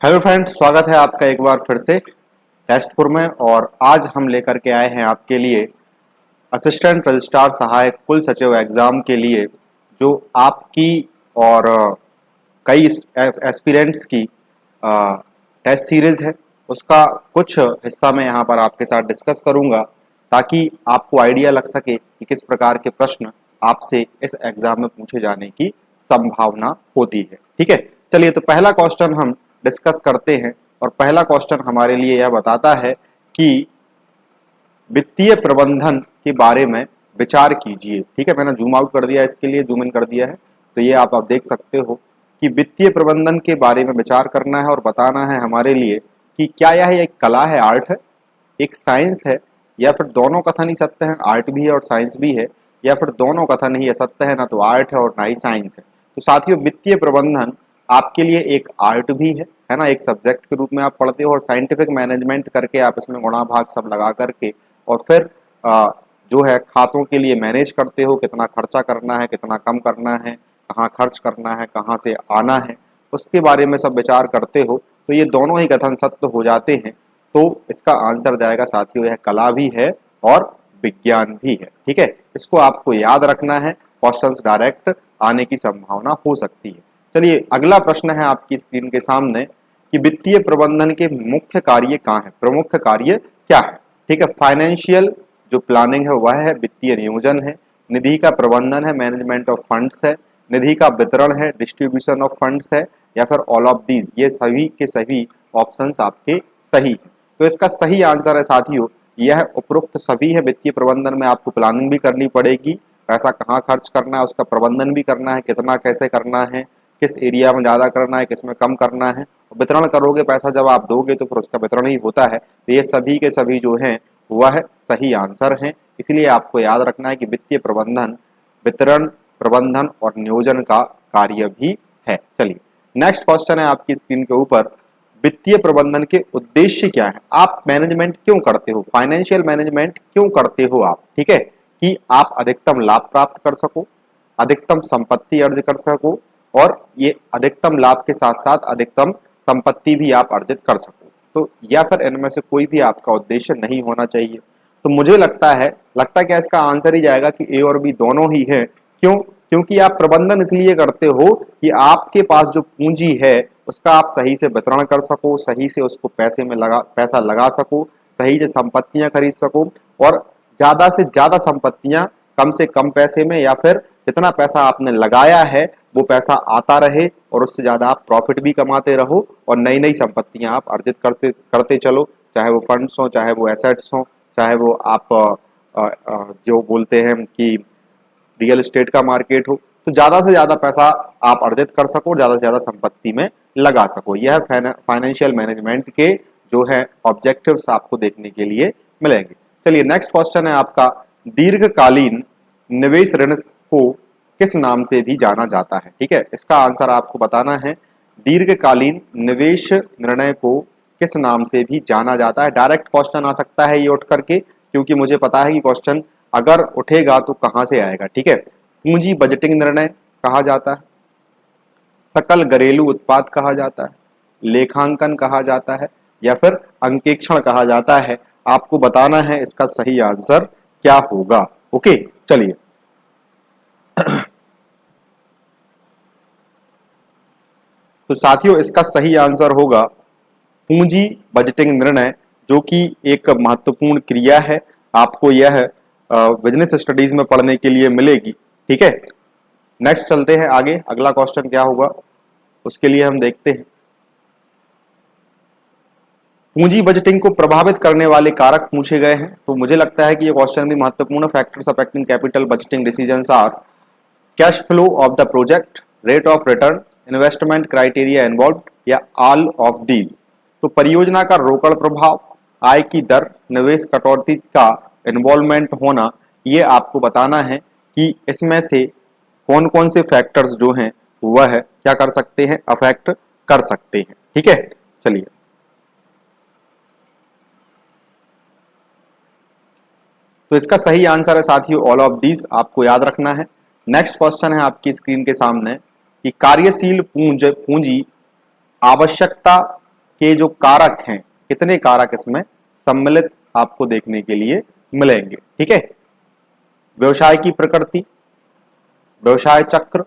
Hello friends, स्वागत है आपका एक बार फिर से टेस्टपुर में। और आज हम लेकर के आए हैं आपके लिए असिस्टेंट रजिस्ट्रार सहायक कुल सचिव एग्जाम के लिए जो आपकी और कई एस्पिरेंट्स की टेस्ट सीरीज है, उसका कुछ हिस्सा मैं यहाँ पर आपके साथ डिस्कस करूँगा ताकि आपको आइडिया लग सके कि किस प्रकार के प्रश्न आपसे इस एग्जाम में पूछे जाने की संभावना होती है। ठीक है, चलिए तो पहला क्वेश्चन हम डिस्कस करते हैं। और पहला क्वेश्चन हमारे लिए यह बताता है कि वित्तीय प्रबंधन के बारे में विचार कीजिए। ठीक है, मैंने जूम आउट कर दिया, इसके लिए जूम इन कर दिया है, तो ये आप देख सकते हो कि वित्तीय प्रबंधन के बारे में विचार करना है और बताना है हमारे लिए कि क्या यह एक कला है, आर्ट है, एक साइंस है, या फिर दोनों कथन ही सत्य है, आर्ट भी है और साइंस भी है, या फिर दोनों कथन ही असत्य है, ना तो आर्ट है और ना ही साइंस है। तो साथियों, वित्तीय प्रबंधन आपके लिए एक आर्ट भी है ना, एक सब्जेक्ट के रूप में आप पढ़ते हो और साइंटिफिक मैनेजमेंट करके आप इसमें गुणा भाग सब लगा करके और फिर जो है खातों के लिए मैनेज करते हो, कितना खर्चा करना है, कितना कम करना है, कहाँ खर्च करना है, कहाँ से आना है, उसके बारे में सब विचार करते हो। तो ये दोनों ही कथन सत्य हो जाते हैं, तो इसका आंसर जाएगा साथियों, यह कला भी है और विज्ञान भी है। ठीक है, इसको आपको याद रखना है, क्वेश्चंस डायरेक्ट आने की संभावना हो सकती है। चलिए अगला प्रश्न है आपकी स्क्रीन के सामने कि वित्तीय प्रबंधन के मुख्य कार्य कहाँ है, प्रमुख कार्य क्या है। ठीक है, फाइनेंशियल जो प्लानिंग है वह है, वित्तीय नियोजन है, निधि का प्रबंधन है, मैनेजमेंट ऑफ फंड्स है, निधि का वितरण है, डिस्ट्रीब्यूशन ऑफ फंड्स है, या फिर ऑल ऑफ दीज। ये सभी के सभी ऑप्शंस आपके सही है। तो इसका सही आंसर है साथियों, यह उपरोक्त सभी है। वित्तीय प्रबंधन में आपको प्लानिंग भी करनी पड़ेगी, पैसा कहाँ खर्च करना है उसका प्रबंधन भी करना है, कितना कैसे करना है, किस एरिया में ज़्यादा करना है, किस में कम करना है, वितरण करोगे, पैसा जब आप दोगे तो फिर उसका वितरण ही होता है। तो ये सभी के सभी जो हैं वह सही आंसर हैं। इसलिए आपको याद रखना है कि वित्तीय प्रबंधन वितरण, प्रबंधन और नियोजन का कार्य भी है। चलिए नेक्स्ट क्वेश्चन है आपकी स्क्रीन के ऊपर, वित्तीय प्रबंधन के उद्देश्य क्या है, आप मैनेजमेंट क्यों करते हो, फाइनेंशियल मैनेजमेंट क्यों करते हो आप। ठीक है, कि आप अधिकतम लाभ प्राप्त कर सको, अधिकतम संपत्ति अर्जित कर सको, और ये अधिकतम लाभ के साथ साथ अधिकतम संपत्ति भी आप अर्जित कर सको। तो या फिर इनमें से कोई भी आपका उद्देश्य नहीं होना चाहिए। तो मुझे लगता क्या इसका आंसर ही जाएगा कि ए और बी दोनों ही है। क्यों? क्योंकि आप प्रबंधन इसलिए करते हो कि आपके पास जो पूंजी है उसका आप सही से वितरण कर सको, सही से उसको पैसा लगा सको, सही से संपत्तियां खरीद सको, और ज्यादा से ज्यादा संपत्तियां कम से कम पैसे में, या फिर जितना पैसा आपने लगाया है वो पैसा आता रहे और उससे ज्यादा आप प्रॉफिट भी कमाते रहो और नई नई संपत्तियां आप अर्जित करते करते चलो, चाहे वो फंड्स हो, चाहे वो एसेट्स हो, चाहे वो आप जो बोलते हैं कि रियल एस्टेट का मार्केट हो। तो ज्यादा से ज्यादा पैसा आप अर्जित कर सको और ज्यादा से ज्यादा संपत्ति में लगा सको। यह फाइनेंशियल मैनेजमेंट के जो है ऑब्जेक्टिव्स आपको देखने के लिए मिलेंगे। चलिए नेक्स्ट क्वेश्चन है आपका, दीर्घकालीन निवेश ऋण को किस नाम से भी जाना जाता है। ठीक है, इसका आंसर आपको बताना है, दीर्घकालीन निवेश निर्णय को किस नाम से भी जाना जाता है। डायरेक्ट क्वेश्चन आ सकता है ये उठ करके, क्योंकि मुझे पता है कि क्वेश्चन अगर उठेगा तो कहां से आएगा। ठीक है, पूंजी बजटिंग निर्णय कहा जाता है, सकल घरेलू उत्पाद कहा जाता है, लेखांकन कहा जाता है, या फिर अंकेक्षण कहा जाता है। आपको बताना है इसका सही आंसर क्या होगा। ओके, चलिए तो साथियों इसका सही आंसर होगा पूंजी बजटिंग निर्णय, जो कि एक महत्वपूर्ण क्रिया है। आपको यह बिजनेस स्टडीज में पढ़ने के लिए मिलेगी। ठीक है, नेक्स्ट चलते हैं आगे, अगला क्वेश्चन क्या होगा उसके लिए हम देखते हैं। पूंजी बजटिंग को प्रभावित करने वाले कारक पूछे गए हैं, तो मुझे लगता है कि ये क्वेश्चन भी महत्वपूर्ण। Factors affecting capital budgeting decisions are cash flow of the project, rate of return, investment criteria involve, या ऑल ऑफ दीज। तो परियोजना का रोकड़ प्रभाव, आय की दर, निवेश कटौती का इन्वॉल्वमेंट होना, ये आपको बताना है कि इसमें से कौन कौन से फैक्टर्स जो हैं वह क्या कर सकते हैं, अफेक्ट कर सकते हैं। ठीक है, चलिए तो इसका सही आंसर है साथियों ऑल ऑफ दीज, आपको याद रखना है। नेक्स्ट क्वेश्चन है आपकी स्क्रीन के सामने कि कार्यशील पूंजी आवश्यकता के जो कारक हैं, कितने कारक इसमें सम्मिलित आपको देखने के लिए मिलेंगे। ठीक है, व्यवसाय की प्रकृति, व्यवसाय चक्र,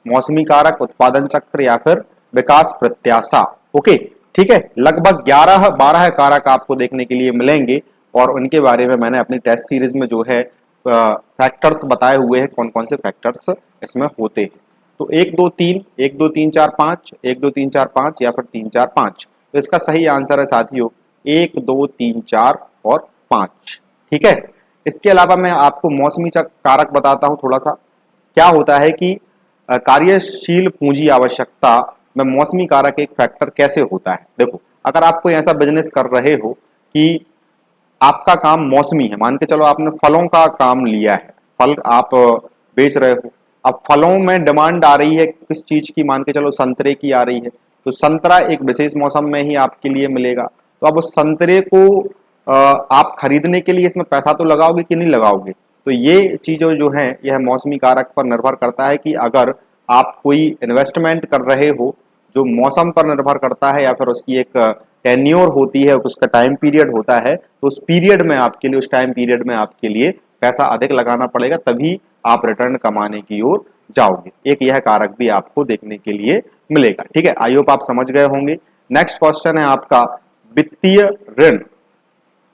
मौसमी कारक, उत्पादन चक्र या फिर विकास प्रत्याशा। ओके, ठीक है, लगभग 11-12 कारक आपको देखने के लिए मिलेंगे और उनके बारे में मैंने अपनी टेस्ट सीरीज में जो है फैक्टर्स बताए हुए हैं, कौन कौन से फैक्टर्स इसमें होते हैं। तो 1 2 3, 1 2 3 4 5, 1 2 3 4 5 या फिर 3 4 5। तो इसका सही आंसर है साथियों 1 2 3 4 और 5। ठीक है, इसके अलावा मैं आपको मौसमी कारक बताता हूं थोड़ा सा। क्या होता है कि कार्यशील पूंजी आवश्यकता में मौसमी कारक एक फैक्टर कैसे होता है। देखो, अगर आप कोई ऐसा बिजनेस कर रहे हो कि आपका काम मौसमी है, मान के चलो आपने फलों का काम लिया है, फल आप बेच रहे हो, अब फलों में डिमांड आ रही है किस चीज की, मान के चलो संतरे की आ रही है, तो संतरा एक विशेष मौसम में ही आपके लिए मिलेगा। तो अब उस संतरे को आप खरीदने के लिए इसमें पैसा तो लगाओगे कि नहीं लगाओगे। तो ये चीजें जो हैं यह मौसमी कारक पर निर्भर करता है कि अगर आप कोई इन्वेस्टमेंट कर रहे हो जो मौसम पर निर्भर करता है या फिर उसकी एक टेन्योर होती है, उसका टाइम पीरियड होता है, तो उस पीरियड में आपके लिए, उस टाइम पीरियड में आपके लिए पैसा अधिक लगाना पड़ेगा, तभी आप रिटर्न कमाने की ओर जाओगे। एक यह कारक भी आपको देखने के लिए मिलेगा। ठीक है, आई होप आप समझ गए होंगे। नेक्स्ट क्वेश्चन है आपका वित्तीय ऋण।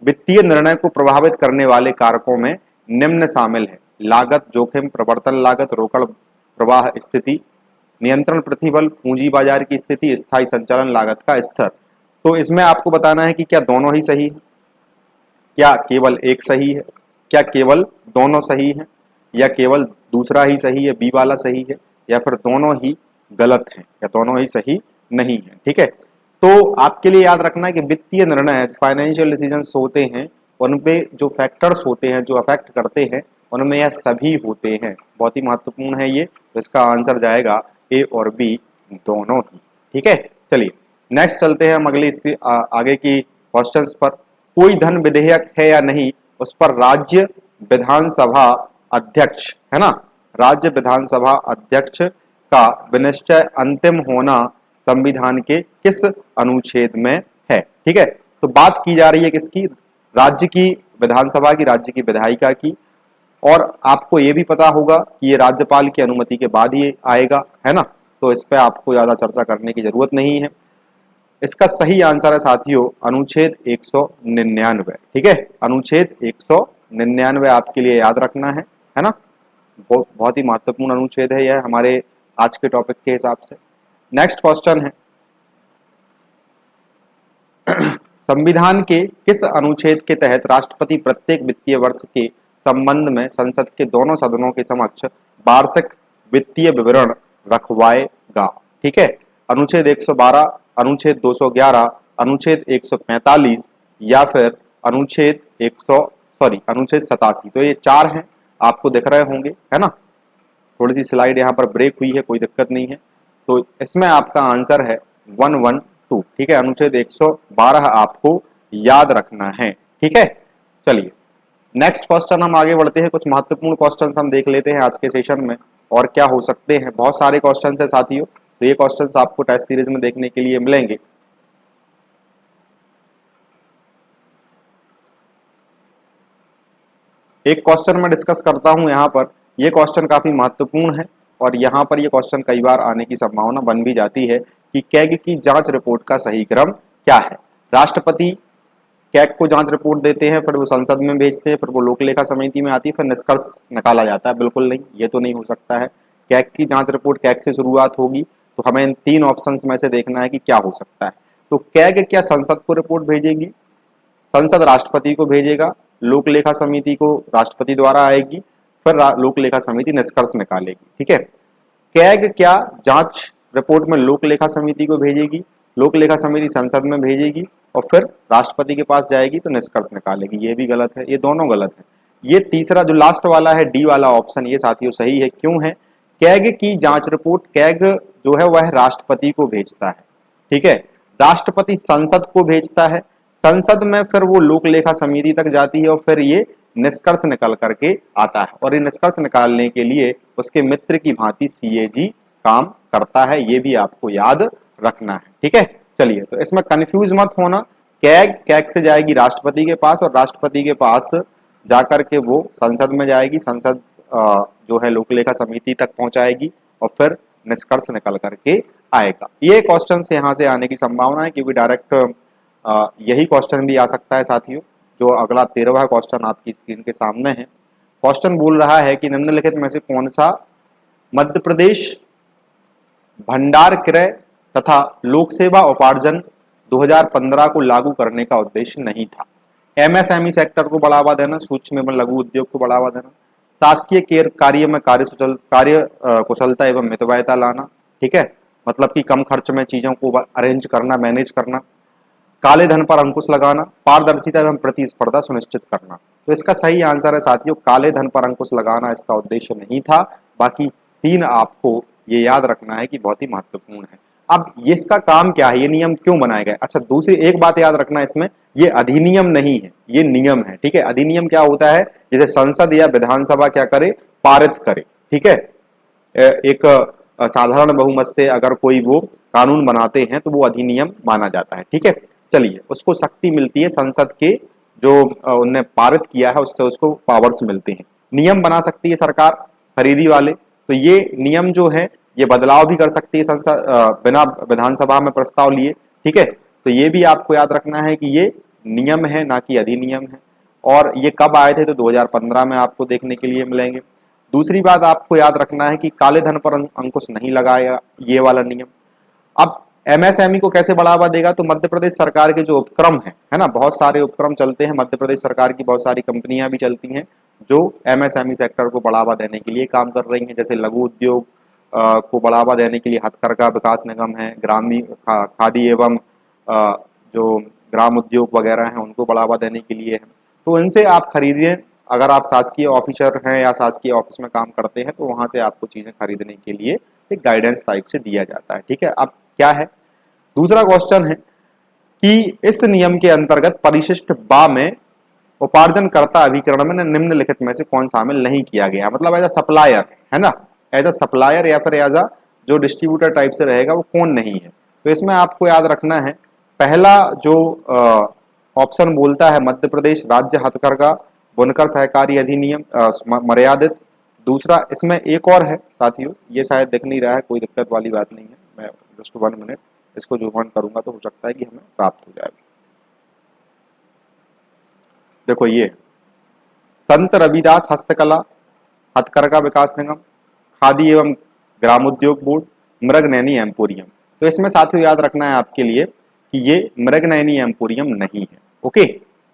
वित्तीय निर्णय को प्रभावित करने वाले कारकों में निम्न शामिल है: लागत जोखिम, प्रवर्तन लागत, रोकड़ प्रवाह स्थिति, नियंत्रण प्रतिबल, पूंजी बाजार की स्थिति, स्थायी संचालन लागत का स्तर। तो इसमें आपको बताना है कि क्या दोनों ही सही है, क्या केवल एक सही है, क्या केवल दोनों सही है, या केवल दूसरा ही सही है, बी वाला सही है, या फिर दोनों ही गलत हैं, या दोनों ही सही नहीं है। ठीक है, तो आपके लिए याद रखना है कि वित्तीय निर्णय, फाइनेंशियल डिसीजंस होते हैं, उनपे जो फैक्टर्स होते हैं जो अफेक्ट करते हैं उनमें यह सभी होते हैं। बहुत ही महत्वपूर्ण है ये, तो इसका आंसर जाएगा ए और बी दोनों ही। ठीक है, चलिए नेक्स्ट चलते हैं हम अगली आगे की क्वेश्चंस पर। कोई धन विधेयक है या नहीं, उस पर राज्य विधानसभा अध्यक्ष, है ना, राज्य विधानसभा अध्यक्ष का विनिश्चय अंतिम होना संविधान के किस अनुच्छेद में है। ठीक है, तो बात की जा रही है किसकी, राज्य की विधानसभा की, राज्य की विधायिका की, और आपको ये भी पता होगा कि ये राज्यपाल की अनुमति के बाद ही आएगा, है ना, तो इस पर आपको ज्यादा चर्चा करने की जरूरत नहीं है। इसका सही आंसर है साथियों अनुच्छेद 199। ठीक है, अनुच्छेद 199 आपके लिए याद रखना है ना, बहुत ही महत्वपूर्ण अनुच्छेद है यह हमारे आज के टॉपिक के हिसाब से। नेक्स्ट क्वेश्चन है संविधान के किस अनुच्छेद के तहत राष्ट्रपति प्रत्येक वित्तीय वर्ष के संबंध में संसद के दोनों सदनों के समक्ष वार्षिक वित्तीय विवरण रखवाएगा। ठीक है, अनुच्छेद 112, अनुच्छेद 211, अनुच्छेद 145 या फिर अनुच्छेद 87। तो ये चार हैं, आपको दिख रहे होंगे, है ना, थोड़ी सी स्लाइड यहाँ पर ब्रेक हुई है, कोई दिक्कत नहीं है। तो इसमें आपका आंसर है 112। ठीक है, अनुच्छेद 112 आपको याद रखना है। ठीक है, चलिए नेक्स्ट क्वेश्चन हम आगे बढ़ते हैं। कुछ महत्वपूर्ण क्वेश्चन हम देख लेते हैं आज के सेशन में, और क्या हो सकते हैं। बहुत सारे क्वेश्चन है साथियों, तो ये क्वेश्चन आपको टेस्ट सीरीज में देखने के लिए मिलेंगे। एक क्वेश्चन मैं डिस्कस करता हूं यहाँ पर, ये क्वेश्चन काफी महत्वपूर्ण है और यहाँ पर ये क्वेश्चन कई बार आने की संभावना बन भी जाती है कि कैग की जांच रिपोर्ट का सही क्रम क्या है। राष्ट्रपति कैग को जांच रिपोर्ट देते हैं, फिर वो संसद में भेजते हैं, फिर वो लोक लेखा समिति में आती है, फिर निष्कर्ष निकाला जाता है। बिल्कुल नहीं, ये तो नहीं हो सकता है। कैग की जांच रिपोर्ट कैग से शुरुआत होगी, तो हमें इन तीन ऑप्शंस में से देखना है कि क्या हो सकता है। तो कैग क्या संसद को रिपोर्ट भेजेगी, संसद राष्ट्रपति को भेजेगा, लोक लेखा समिति को राष्ट्रपति द्वारा आएगी, फिर लोक लेखा समिति निष्कर्ष निकालेगी। ठीक है, कैग क्या जांच रिपोर्ट में लोक लेखा समिति को भेजेगी, लोक लेखा समिति संसद में भेजेगी और फिर राष्ट्रपति के पास जाएगी तो निष्कर्ष निकालेगी। ये भी गलत है, ये दोनों गलत है। ये तीसरा जो लास्ट वाला है डी वाला ऑप्शन, ये साथियों सही है। क्यों है, कैग की जांच रिपोर्ट कैग जो है वह राष्ट्रपति को भेजता है। ठीक है, राष्ट्रपति संसद को भेजता है, संसद में फिर वो लोक लेखा समिति तक जाती है और फिर ये निष्कर्ष निकल करके आता है, और ये निष्कर्ष निकालने के लिए उसके मित्र की भांति सीएजी काम करता है। ये भी आपको याद रखना है। ठीक है, चलिए, तो इसमें कंफ्यूज मत होना। कैग से जाएगी राष्ट्रपति के पास, और राष्ट्रपति के पास जाकर के वो संसद में जाएगी, संसद जो है लोक लेखा समिति तक पहुंचाएगी, और फिर निष्कर्ष निकल करके आएगा। ये क्वेश्चन से यहाँ से आने की संभावना है, क्योंकि डायरेक्ट यही क्वेश्चन भी आ सकता है साथियों। जो अगला 13वां क्वेश्चन आपकी स्क्रीन के सामने है, क्वेश्चन बोल रहा है कि निम्नलिखित में से कौन सा मध्य प्रदेश भंडार क्रय तथा लोक सेवा उपार्जन 2015 को लागू करने का उद्देश्य नहीं था। एमएसएमई सेक्टर को बढ़ावा देना, सूक्ष्म एवं लघु उद्योग को बढ़ावा देना, शासकीय कार्य में कार्य कुशलता एवं मितव्ययता लाना, ठीक है, मतलब कि कम खर्च में चीजों को अरेंज करना, मैनेज करना, काले धन पर अंकुश लगाना, पारदर्शिता एवं प्रतिस्पर्धा सुनिश्चित करना। तो इसका सही आंसर है साथियों, काले धन पर अंकुश लगाना इसका उद्देश्य नहीं था। बाकी 3 आपको ये याद रखना है कि बहुत ही महत्वपूर्ण है। अब ये इसका काम क्या है, ये नियम क्यों बनाए गए? अच्छा, दूसरी एक बात याद रखना इसमें, ये अधिनियम नहीं है, ये नियम है, ठीक है। अधिनियम क्या होता है? जैसे संसद या विधानसभा क्या करे, पारित करे, ठीक है। एक साधारण बहुमत से अगर कोई वो कानून बनाते हैं तो वो अधिनियम माना जाता है, ठीक है। चलिए, उसको शक्ति मिलती है संसद के, जो उनने पारित किया है उससे उसको पावर्स मिलते हैं। नियम बना सकती है सरकार खरीदी वाले, तो ये नियम जो है ये बदलाव भी कर सकती है संसद बिना विधानसभा में प्रस्ताव लिए, ठीक है। तो ये भी आपको याद रखना है कि ये नियम है, ना कि अधिनियम है। और ये कब आए थे? तो 2015 में आपको देखने के लिए मिलेंगे। दूसरी बात आपको याद रखना है कि काले धन पर अंकुश नहीं लगाया ये वाला नियम। अब एमएसएमई को कैसे बढ़ावा देगा? तो मध्य प्रदेश सरकार के जो उपक्रम है ना, बहुत सारे उपक्रम चलते हैं, मध्य प्रदेश सरकार की बहुत सारी कंपनियां भी चलती हैं जो एमएसएमई सेक्टर को बढ़ावा देने के लिए काम कर रही हैं। जैसे लघु उद्योग को बढ़ावा देने के लिए हथकरघा विकास निगम है, ग्रामीण खादी एवं जो ग्राम उद्योग वगैरह हैं उनको बढ़ावा देने के लिए है। तो इनसे आप खरीदिए, अगर आप शासकीय ऑफिसर हैं या शासकीय ऑफिस में काम करते हैं तो वहां से आपको चीजें खरीदने के लिए एक गाइडेंस टाइप से दिया जाता है, ठीक है। अब क्या है, दूसरा क्वेश्चन है कि इस नियम के अंतर्गत परिशिष्ट बा में उपार्जनकर्ता अभिकरण में निम्नलिखित में से कौन शामिल नहीं किया गया? मतलब एज अ सप्लायर, है ना, एज अ सप्लायर या फिर एज अ जो डिस्ट्रीब्यूटर टाइप से रहेगा वो कौन नहीं है। तो इसमें आपको याद रखना है, पहला जो ऑप्शन बोलता है मध्य प्रदेश राज्य हथकरघा बुनकर सहकारी अधिनियम मर्यादित। दूसरा इसमें एक और है साथियों, ये शायद दिख नहीं रहा है, कोई दिक्कत वाली बात नहीं है, मैं जस्ट 1 मिनट इसको जूम ऑन करूंगा तो हो सकता है कि हमें प्राप्त हो जाएगा। देखो ये संत रविदास हस्तकला हथकरघा विकास निगम, खादी एवं ग्रामोद्योग बोर्ड, मृगनयनी एम्पोरियम। तो इसमें साथियों याद रखना है आपके लिए कि ये मृगनयनी एम्पोरियम नहीं है, ओके,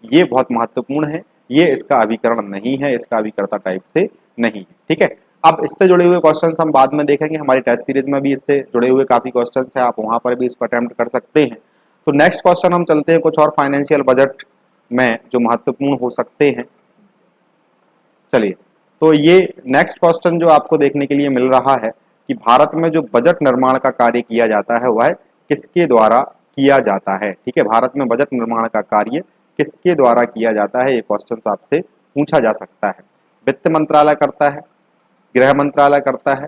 ये बहुत महत्वपूर्ण है, ये इसका अभिकरण नहीं है, इसका अभिकर्ता टाइप से नहीं है, ठीक है। अब इससे जुड़े हुए क्वेश्चंस हम बाद में देखेंगे, हमारी टेस्ट सीरीज में भी इससे जुड़े हुए काफी क्वेश्चंस हैं, आप वहां पर भी इसको अटेम्प्ट कर सकते हैं। तो नेक्स्ट क्वेश्चन हम चलते हैं कुछ और फाइनेंशियल बजट में जो महत्वपूर्ण हो सकते हैं। चलिए, तो ये नेक्स्ट क्वेश्चन जो आपको देखने के लिए मिल रहा है कि भारत में जो बजट निर्माण का कार्य किया जाता है वह किसके द्वारा किया जाता है, ठीक है। भारत में बजट निर्माण का कार्य किसके द्वारा किया जाता है, ये क्वेश्चन आपसे पूछा जा सकता है। वित्त मंत्रालय करता है, गृह मंत्रालय करता है,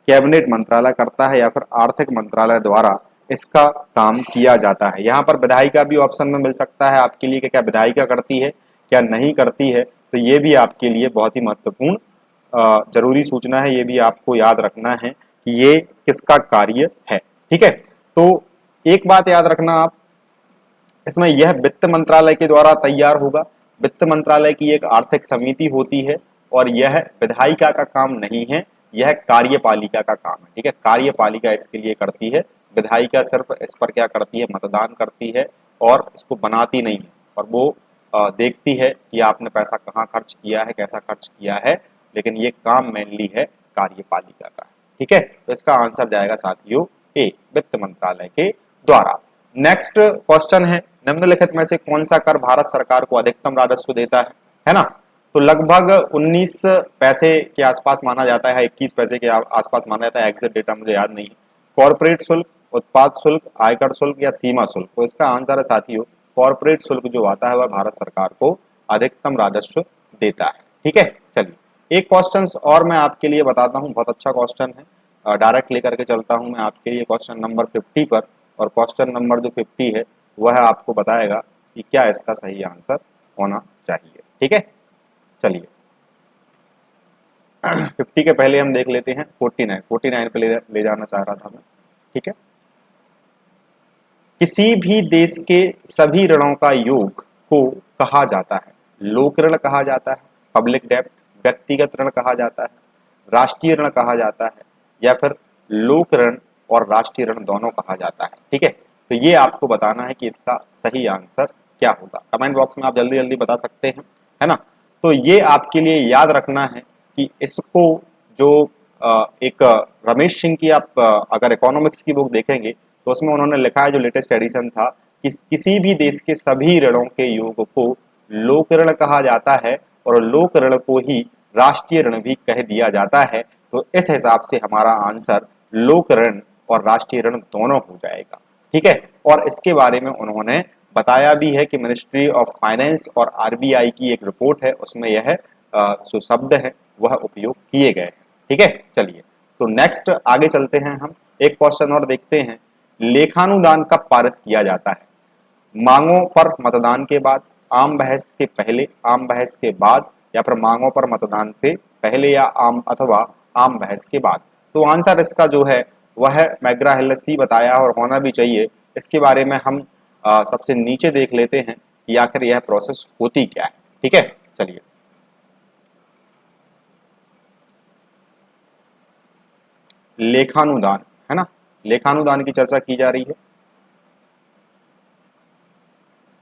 कैबिनेट मंत्रालय करता है, या फिर आर्थिक मंत्रालय द्वारा इसका काम किया जाता है। यहाँ पर विधायिका भी ऑप्शन में मिल सकता है आपके लिए कि क्या विधायिका करती है, क्या नहीं करती है। तो ये भी आपके लिए बहुत ही महत्वपूर्ण जरूरी सूचना है, ये भी आपको याद रखना है कि ये किसका कार्य है, ठीक है। तो एक बात याद रखना आप, इसमें यह वित्त मंत्रालय के द्वारा तैयार होगा। वित्त मंत्रालय की एक आर्थिक समिति होती है और यह विधायिका का काम नहीं है, यह कार्यपालिका का काम है, ठीक है। कार्यपालिका इसके लिए करती है, विधायिका सिर्फ इस पर क्या करती है, मतदान करती है और इसको बनाती नहीं है, और वो देखती है कि आपने पैसा कहाँ खर्च किया है, कैसा खर्च किया है, लेकिन ये काम मेनली है कार्यपालिका का, ठीक है। तो इसका आंसर जाएगा साथियों ए, वित्त मंत्रालय के द्वारा। नेक्स्ट क्वेश्चन है, निम्नलिखित में से कौन सा कर भारत सरकार को अधिकतम राजस्व देता है ना। तो लगभग 19 पैसे के आसपास माना जाता है, 21 पैसे के आसपास माना जाता है, एग्जैक्ट डेटा मुझे याद नहीं है। कॉर्पोरेट शुल्क, उत्पाद शुल्क, आयकर शुल्क या सीमा शुल्क? तो इसका आंसर है साथियों कॉर्पोरेट शुल्क जो आता है वह भारत सरकार को अधिकतम राजस्व देता है, ठीक है। चलिए, एक क्वेश्चन और मैं आपके लिए बताता हूँ, बहुत अच्छा क्वेश्चन है, डायरेक्ट लेकर के चलता हूँ मैं आपके लिए क्वेश्चन नंबर 50 पर। और क्वेश्चन नंबर जो 50 है वह आपको बताएगा कि क्या इसका सही आंसर होना चाहिए। ठीक है, चलिए 50 के पहले हम देख लेते हैं 49 पे ले जाना चाह रहा था मैं। ठीक है, किसी भी देश के सभी ऋणों का योग को कहा जाता है, लोक ऋण कहा जाता है, पब्लिक डेब्ट व्यक्तिगत ऋण कहा जाता है, राष्ट्रीय ऋण कहा जाता है, या फिर लोक ऋण और राष्ट्रीय ऋण दोनों कहा जाता है। ठीक है, तो ये आपको बताना है कि इसका सही आंसर क्या होगा। कमेंट बॉक्स में आप जल्दी जल्दी बता सकते हैं, है ना। तो ये आपके लिए याद रखना है कि इसको जो एक रमेश सिंह की आप अगर इकोनॉमिक्स की बुक देखेंगे तो उसमें उन्होंने लिखा है, जो लेटेस्ट एडिशन था, कि किसी भी देश के सभी ऋणों के योग को लोक ऋण कहा जाता है और लोक ऋण को ही राष्ट्रीय ऋण भी कह दिया जाता है। तो इस हिसाब से हमारा आंसर लोक ऋण और राष्ट्रीय ऋण दोनों हो जाएगा। ठीक है, और इसके बारे में उन्होंने बताया भी है कि मिनिस्ट्री ऑफ फाइनेंस और आरबीआई की एक रिपोर्ट है, उसमें यह जो शब्द है वह उपयोग किए गए हैं। ठीक है, चलिए तो नेक्स्ट आगे चलते हैं, हम एक क्वेश्चन और देखते हैं। लेखानुदान कब पारित किया जाता है? मांगों पर मतदान के बाद, आम बहस के पहले, आम बहस के बाद, या फिर मांगों पर मतदान से पहले या आम बहस के बाद। तो आंसर इसका जो है वह मैग्रा हिल सी बताया और होना भी चाहिए। इसके बारे में हम सबसे नीचे देख लेते हैं कि आखिर यह प्रोसेस होती क्या है। ठीक है, चलिए लेखानुदान, है ना, लेखानुदान की चर्चा की जा रही है।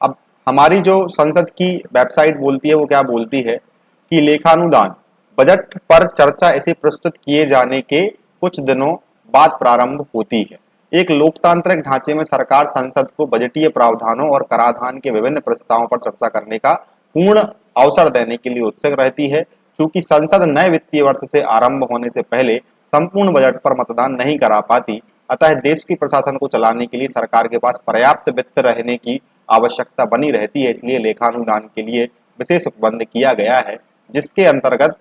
अब हमारी जो संसद की वेबसाइट बोलती है वो क्या बोलती है कि लेखानुदान बजट पर चर्चा इसे प्रस्तुत किए जाने के कुछ दिनों बाद प्रारंभ होती है। एक लोकतांत्रिक ढांचे में सरकार संसद को बजटीय प्रावधानों और कराधान के विभिन्न प्रस्तावों पर चर्चा करने का पूर्ण अवसर देने के लिए उत्सुक रहती है। क्योंकि संसद नए वित्तीय वर्ष से आरंभ होने से पहले संपूर्ण बजट पर मतदान नहीं करा पाती, अतः देश की प्रशासन को चलाने के लिए सरकार के पास पर्याप्त वित्त रहने की आवश्यकता बनी रहती है। इसलिए लेखानुदान के लिए विशेष उपबंध किया गया है, जिसके अंतर्गत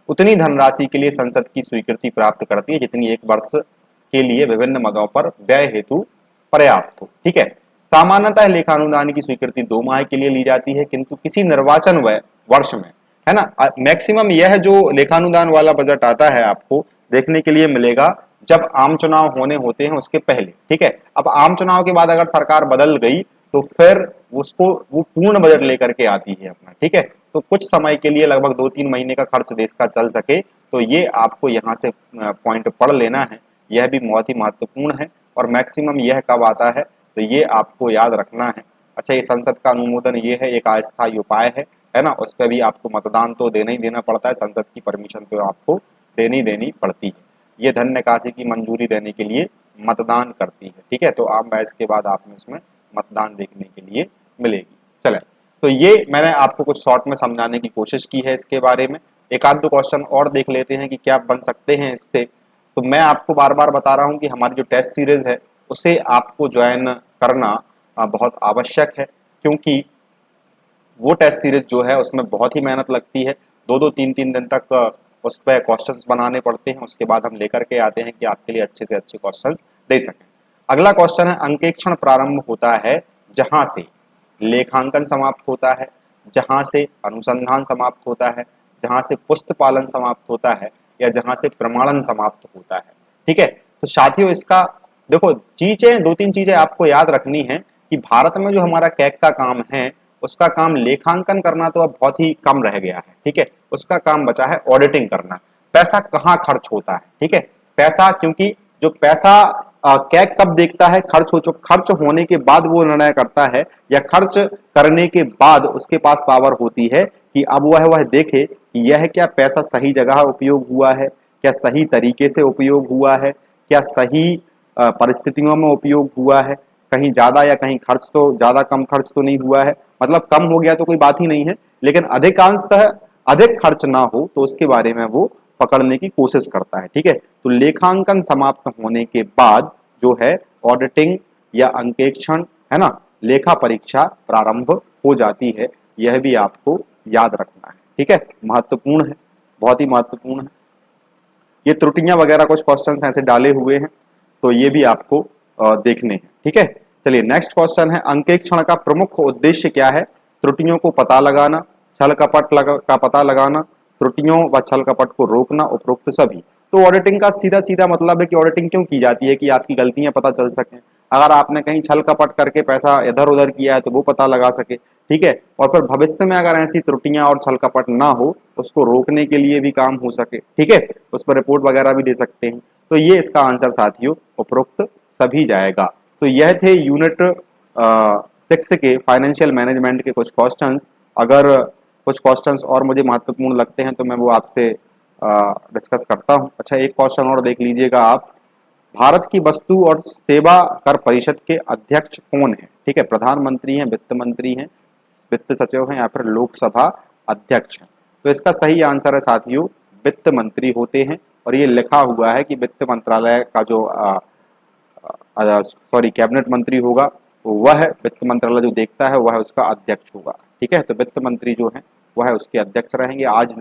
उतनी धनराशि के लिए संसद की स्वीकृति प्राप्त करती है जितनी एक वर्ष के लिए विभिन्न मदों पर व्यय हेतु पर्याप्त हो। ठीक है, सामान्यतः लेखानुदान की स्वीकृति 2 माह के लिए ली जाती है, किंतु किसी निर्वाचन वर्ष में, है ना, मैक्सिमम यह जो लेखानुदान वाला बजट आता है आपको देखने के लिए मिलेगा जब आम चुनाव होने होते हैं उसके पहले। ठीक है, अब आम चुनाव के बाद अगर सरकार बदल गई तो फिर उसको वो पूर्ण बजट लेकर के आती है अपना। ठीक है, तो कुछ समय के लिए लगभग 2-3 महीने का खर्च देश का चल सके, तो ये आपको यहाँ से पॉइंट पढ़ लेना है, यह भी बहुत ही महत्वपूर्ण है। और मैक्सिमम यह कब आता है तो ये आपको याद रखना है। अच्छा, ये संसद का अनुमोदन ये है, एक अस्थायी उपाय है ना, उस पर भी आपको मतदान तो देना ही देना पड़ता है, संसद की परमिशन तो आपको देनी पड़ती है। ये धन निकासी की मंजूरी देने के लिए मतदान करती है। ठीक है, तो आम बहस के बाद आप में इसमें मतदान देखने के लिए मिलेगी। चले, तो ये मैंने आपको कुछ शॉर्ट में समझाने की कोशिश की है इसके बारे में। एक आध दो क्वेश्चन और देख लेते हैं कि क्या बन सकते हैं इससे। तो मैं आपको बार बार बता रहा हूं कि हमारी जो टेस्ट सीरीज है उसे आपको ज्वाइन करना बहुत आवश्यक है, क्योंकि वो टेस्ट सीरीज जो है उसमें बहुत ही मेहनत लगती है। 2-3 दिन तक उस पर क्वेश्चंस बनाने पड़ते हैं, उसके बाद हम लेकर के आते हैं कि आपके लिए अच्छे से अच्छे क्वेश्चंस दे सकें। अगला क्वेश्चन है, अंकेक्षण प्रारंभ होता है जहां से लेखांकन समाप्त होता है, जहां से अनुसंधान समाप्त होता है, जहां से पुस्त पालन समाप्त होता है, या जहां से प्रमाणन समाप्त होता है। ठीक है, तो साथियों इसका देखो चीजें 2-3 चीजें आपको याद रखनी है कि भारत में जो हमारा कैग का काम है उसका काम लेखांकन करना तो अब बहुत ही कम रह गया है। ठीक है, उसका काम बचा है ऑडिटिंग करना, पैसा कहाँ खर्च होता है। ठीक है, पैसा, क्योंकि जो पैसा कैग कब देखता है, खर्च होने के बाद वो निर्णय करता है, या खर्च करने के बाद उसके पास पावर होती है कि अब वह देखे कि यह क्या पैसा सही जगह उपयोग हुआ है, क्या सही तरीके से उपयोग हुआ है, क्या सही परिस्थितियों में उपयोग हुआ है, कहीं ज्यादा या कहीं खर्च तो ज्यादा कम खर्च तो नहीं हुआ है। मतलब कम हो गया तो कोई बात ही नहीं है, लेकिन अधिकांशतः अधिक खर्च ना हो तो उसके बारे में वो पकड़ने की कोशिश करता है। ठीक है, तो लेखांकन समाप्त होने के बाद जो है ऑडिटिंग या अंकेक्षण, है ना, लेखा परीक्षा प्रारंभ हो जाती है। यह भी आपको याद रखना है। ठीक है, महत्वपूर्ण है, बहुत ही महत्वपूर्ण है। ये त्रुटियां वगैरह कुछ क्वेश्चन ऐसे डाले हुए हैं, तो ये भी आपको देखने हैं। ठीक है, चलिए नेक्स्ट क्वेश्चन है, अंकेक्षण का प्रमुख उद्देश्य क्या है? त्रुटियों को पता लगाना, छल कपट का पता लगाना, त्रुटियों व छल कपट को रोकना, उपरोक्त सभी। तो ऑडिटिंग का सीधा सीधा मतलब है कि ऑडिटिंग क्यों की जाती है? कि आपकी गलतियां पता चल सकें, अगर आपने कहीं छल कपट करके पैसा इधर उधर किया है तो वो पता लगा सके। ठीक है, और फिर भविष्य में अगर ऐसी त्रुटियां और छल कपट ना हो, उसको रोकने के लिए भी काम हो सके। ठीक है, उस पर रिपोर्ट वगैरह भी दे सकते हैं। तो ये इसका आंसर साथियों उपरोक्त सभी जाएगा। तो यह थे यूनिट 6 के फाइनेंशियल मैनेजमेंट के कुछ क्वेश्चंस। अगर कुछ क्वेश्चंस और मुझे महत्वपूर्ण लगते हैं तो मैं वो आपसे डिस्कस करता हूँ। अच्छा, एक क्वेश्चन और देख लीजिएगा आप, भारत की वस्तु और सेवा कर परिषद के अध्यक्ष कौन है? ठीक है, प्रधानमंत्री हैं, वित्त मंत्री हैं, वित्त सचिव हैं, या फिर लोकसभा अध्यक्ष हैं? तो इसका सही आंसर है साथियों वित्त मंत्री होते हैं। और ये लिखा हुआ है कि वित्त मंत्रालय का जो कैबिनेट मंत्री होगा वह वित्त मंत्रालय जो देखता है वह उसका अध्यक्ष होगा। ठीक है, तो वित्त मंत्री जो है वह उसके अध्यक्ष रहेंगे। आज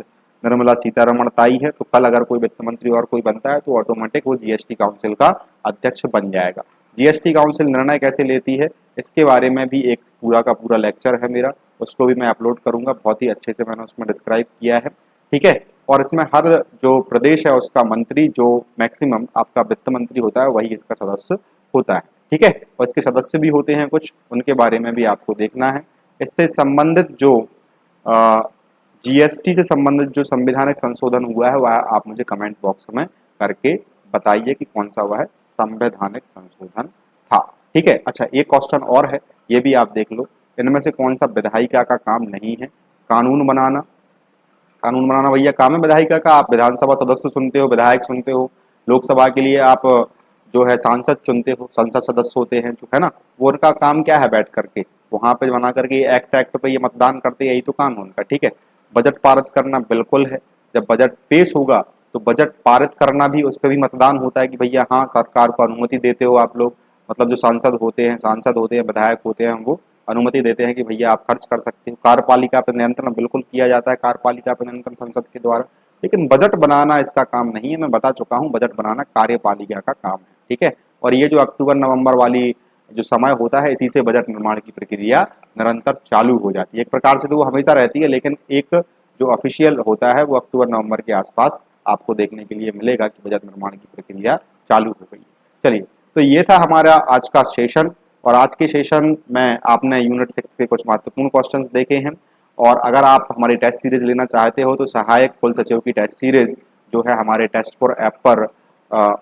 निर्मला सीतारमण ताई है, तो कल अगर कोई वित्त मंत्री और कोई बनता है तो ऑटोमेटिक वो जीएसटी काउंसिल का अध्यक्ष बन जाएगा। जीएसटी काउंसिल निर्णय कैसे लेती है इसके बारे में भी एक पूरा का पूरा लेक्चर है मेरा, उसको भी मैं अपलोड करूंगा। बहुत ही अच्छे से मैंने उसमें डिस्क्राइब किया है। ठीक है, और इसमें हर जो प्रदेश है उसका मंत्री, जो मैक्सिमम आपका वित्त मंत्री होता है, वही इसका सदस्य होता है। ठीक है, और इसके सदस्य भी होते हैं कुछ, उनके बारे में भी आपको देखना है। इससे संबंधित जो जीएसटी से संबंधित जो संवैधानिक संशोधन हुआ है वह आप मुझे कमेंट बॉक्स में करके बताइए कि कौन सा वह संवैधानिक संशोधन था। ठीक है, अच्छा एक क्वेश्चन और है, ये भी आप देख लो, इनमें से कौन सा विधायिका का काम नहीं है? कानून बनाना। कानून बनाना भैया काम है विधायिका का। आप विधानसभा सदस्य चुनते हो, विधायक चुनते हो, लोकसभा के लिए आप जो है सांसद चुनते हो, संसद सदस्य होते हैं जो है ना, वो उनका काम क्या है? बैठ करके वहां पे बना करके एक्ट पे ये मतदान करते हैं, यही तो काम है उनका। ठीक है, बजट पारित करना बिल्कुल है, जब बजट पेश होगा तो बजट पारित करना भी, उस पर भी मतदान होता है कि भैया हाँ सरकार को अनुमति देते हो आप लोग, मतलब जो सांसद होते हैं, विधायक होते हैं, वो अनुमति देते हैं कि भैया आप खर्च कर सकते हो। कार्यपालिका पर नियंत्रण बिल्कुल किया जाता है, कार्यपालिका पर नियंत्रण संसद के द्वारा, लेकिन बजट बनाना इसका काम नहीं है। मैं बता चुका हूँ, बजट बनाना कार्यपालिका का काम है। ठीक है, और ये जो अक्टूबर नवंबर वाली जो समय होता है, इसी से बजट निर्माण की प्रक्रिया निरंतर चालू हो जाती है। एक प्रकार से तो वो हमेशा रहती है, लेकिन एक जो ऑफिशियल होता है वो अक्टूबर नवंबर के आसपास आपको देखने के लिए मिलेगा कि बजट निर्माण की प्रक्रिया चालू हो गई है। चलिए, तो ये था हमारा आज का सेशन, और आज के सेशन में आपने यूनिट 6 के कुछ महत्वपूर्ण क्वेश्चंस देखे हैं। और अगर आप हमारी टेस्ट सीरीज लेना चाहते हो तो सहायक कुल सचिव की टेस्ट सीरीज जो है हमारे टेस्ट4 ऐप पर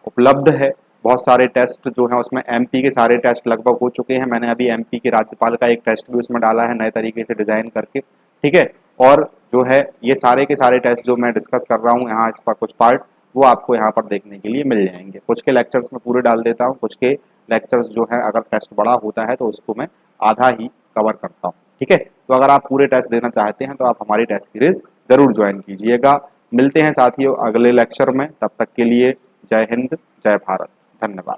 उपलब्ध है। बहुत सारे टेस्ट जो है उसमें एमपी के सारे टेस्ट लगभग हो चुके हैं। मैंने अभी एमपी के राज्यपाल का एक टेस्ट भी उसमें डाला है नए तरीके से डिजाइन करके। ठीक है, और जो है ये सारे के सारे टेस्ट जो मैं डिस्कस कर रहा हूँ यहाँ, इसका कुछ पार्ट वो आपको यहाँ पर देखने के लिए मिल जाएंगे। कुछ के लेक्चर्स में पूरे डाल देता हूँ, कुछ के लेक्चर्स जो है अगर टेस्ट बड़ा होता है तो उसको मैं आधा ही कवर करता हूँ। ठीक है, तो अगर आप पूरे टेस्ट देना चाहते हैं तो आप हमारी टेस्ट सीरीज जरूर ज्वाइन कीजिएगा। मिलते हैं साथियों अगले लेक्चर में, तब तक के लिए जय हिंद, जय भारत, धन्यवाद।